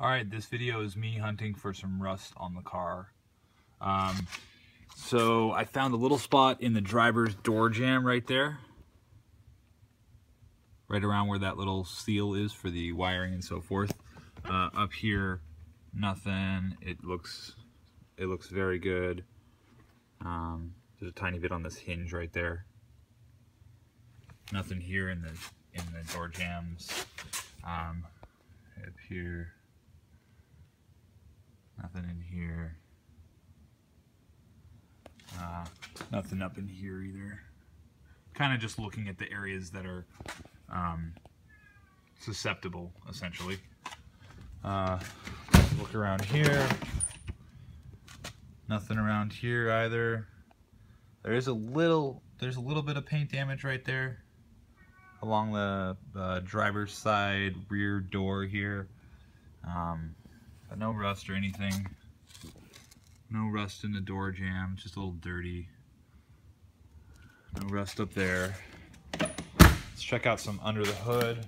Alright, this video is me hunting for some rust on the car. So I found a little spot in the driver's door jamb right there. Right around where that little seal is for the wiring and so forth. Up here, nothing. It looks very good. There's a tiny bit on this hinge right there. Nothing here in the door jambs. Up here. Nothing in here. Nothing up in here either. Kind of just looking at the areas that are susceptible, essentially. Look around here. Nothing around here either. There's a little bit of paint damage right there along the driver's side rear door here. But no rust or anything. No rust in the door jamb, just a little dirty. No rust up there. Let's check out some under the hood.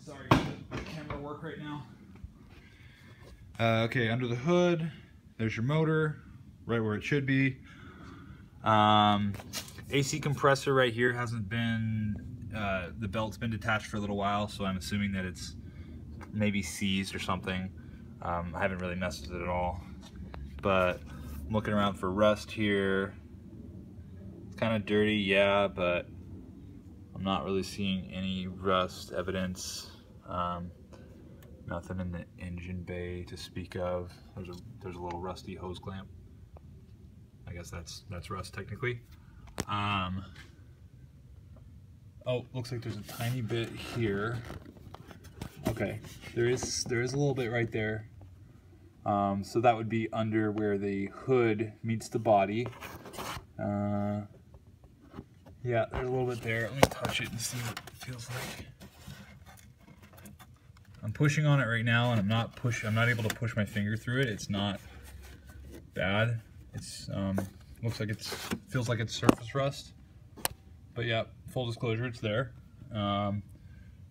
Sorry, the camera work right now. Okay, under the hood, there's your motor, right where it should be. AC compressor right here hasn't been, the belt's been detached for a little while, so I'm assuming that it's maybe seized or something. I haven't really messed with it at all, but I'm looking around for rust here. It's kind of dirty, yeah, but I'm not really seeing any rust evidence. Nothing in the engine bay to speak of. There's a little rusty hose clamp. I guess that's rust technically. Oh, looks like there's a tiny bit here. Okay, there is a little bit right there. So that would be under where the hood meets the body. Yeah, there's a little bit there. Let me touch it and see what it feels like. I'm pushing on it right now, and I'm not able to push my finger through it. It's not bad. It's looks like feels like it's surface rust, but yeah, full disclosure, it's there.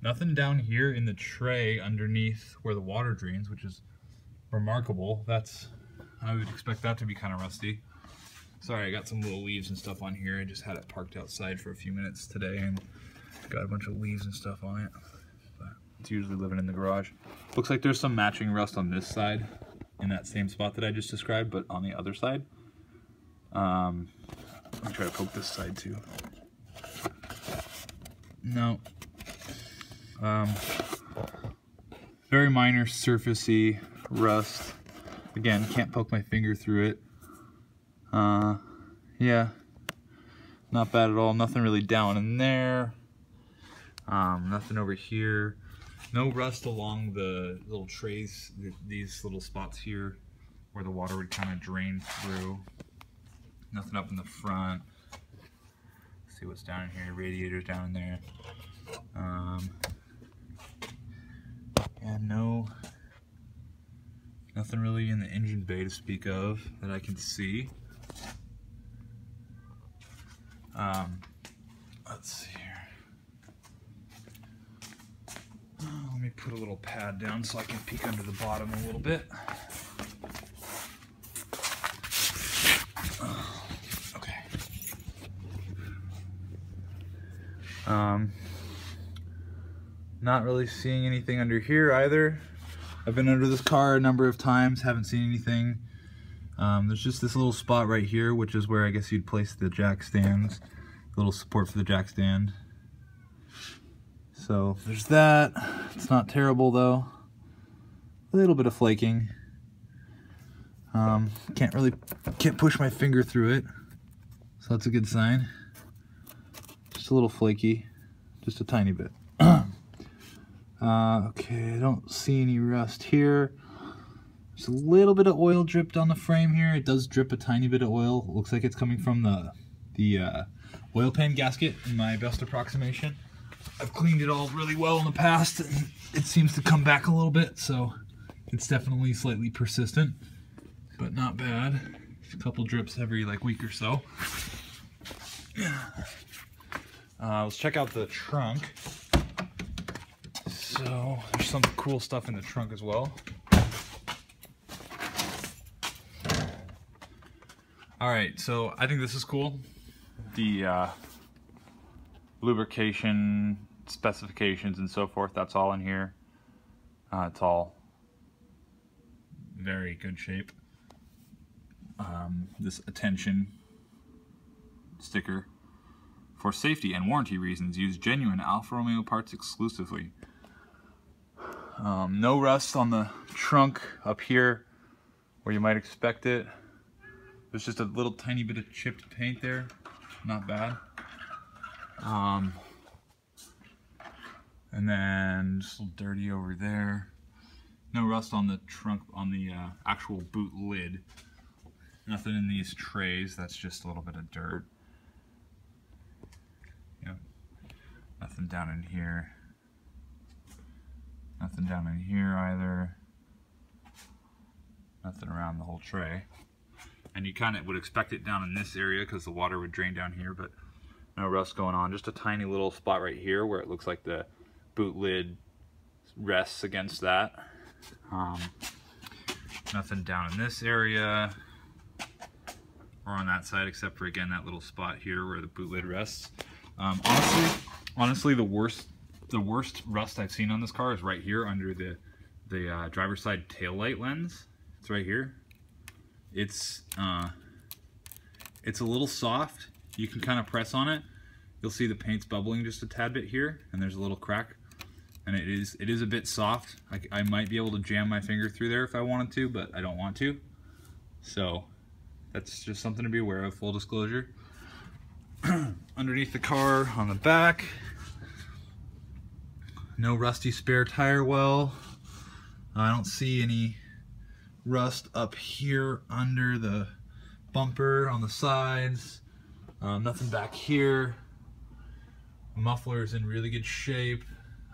Nothing down here in the tray underneath where the water drains, which is remarkable. I would expect that to be kind of rusty. Sorry, I got some little leaves and stuff on here. I just had it parked outside for a few minutes today and got a bunch of leaves and stuff on it. But it's usually living in the garage. Looks like there's some matching rust on this side in that same spot that I just described, but on the other side. I'll try to poke this side too. No. Very minor surfacey rust. Again, can't poke my finger through it. Yeah, not bad at all. Nothing really down in there. Nothing over here. No rust along the little trays, these little spots here where the water would kind of drain through. Nothing up in the front. Let's see what's down in here. Radiators down in there. Yeah, nothing really in the engine bay to speak of that I can see. Let's see here. Let me put a little pad down so I can peek under the bottom a little bit. Okay. Not really seeing anything under here either. I've been under this car a number of times, haven't seen anything. There's just this little spot right here, which is where I guess you'd place the jack stands. A little support for the jack stand. So there's that. It's not terrible though. A little bit of flaking. Can't push my finger through it, so that's a good sign. Just a little flaky, just a tiny bit. Okay, I don't see any rust here. There's a little bit of oil dripped on the frame here. It does drip a tiny bit of oil. It looks like it's coming from the oil pan gasket in my best approximation. I've cleaned it all really well in the past, and it seems to come back a little bit, so it's definitely slightly persistent. but not bad. A couple drips every like week or so. Let's check out the trunk. So there's some cool stuff in the trunk as well. All right, so I think this is cool. The lubrication specifications and so forth, that's all in here. It's all very good shape. This attention sticker: for safety and warranty reasons, use genuine Alfa Romeo parts exclusively. No rust on the trunk up here where you might expect it. There's just a little tiny bit of chipped paint there, not bad. And then just a little dirty over there. No rust on the trunk, on the actual boot lid. Nothing in these trays, that's just a little bit of dirt. Yep. Nothing down in here. Nothing down in here either. Nothing around the whole tray. And you kind of would expect it down in this area because the water would drain down here, but no rust going on. Just a tiny little spot right here where it looks like the boot lid rests against that. Nothing down in this area or on that side, except for, again, that little spot here where the boot lid rests. Honestly, the worst rust I've seen on this car is right here under the driver's side taillight lens. It's right here. It's a little soft. You can kind of press on it. You'll see the paint's bubbling just a tad bit here, and there's a little crack. And it is a bit soft. I might be able to jam my finger through there if I wanted to, but I don't want to. So that's just something to be aware of, full disclosure. Underneath the car, on the back, no rusty spare tire well. I don't see any rust up here under the bumper, on the sides. Nothing back here. Muffler is in really good shape.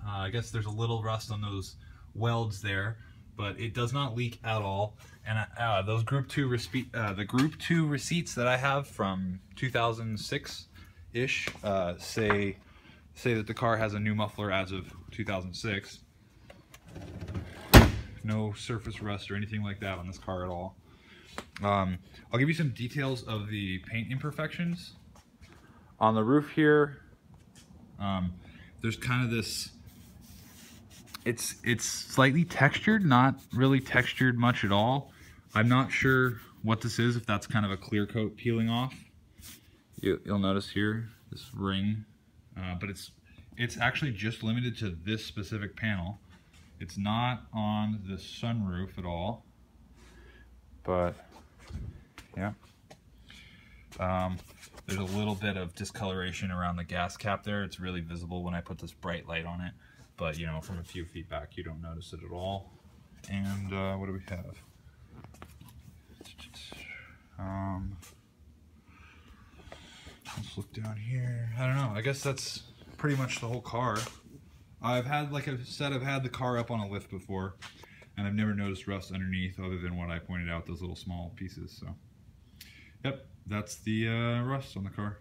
I guess there's a little rust on those welds there, but it does not leak at all. And those Group 2 receipts that I have from 2006-ish say that the car has a new muffler as of 2006. No surface rust or anything like that on this car at all. I'll give you some details of the paint imperfections. On the roof here, there's kind of this, it's slightly textured, not really textured much at all. I'm not sure what this is, if that's kind of a clear coat peeling off. You'll notice here, this ring, but it's actually just limited to this specific panel. It's not on the sunroof at all, but yeah. There's a little bit of discoloration around the gas cap there. It's really visible when I put this bright light on it, but you know, from a few feet back you don't notice it at all. And what do we have? Let's look down here. I don't know, I guess that's pretty much the whole car. I've had, like I said, I've had the car up on a lift before, and I've never noticed rust underneath other than what I pointed out, those little small pieces. So, yep, that's the rust on the car.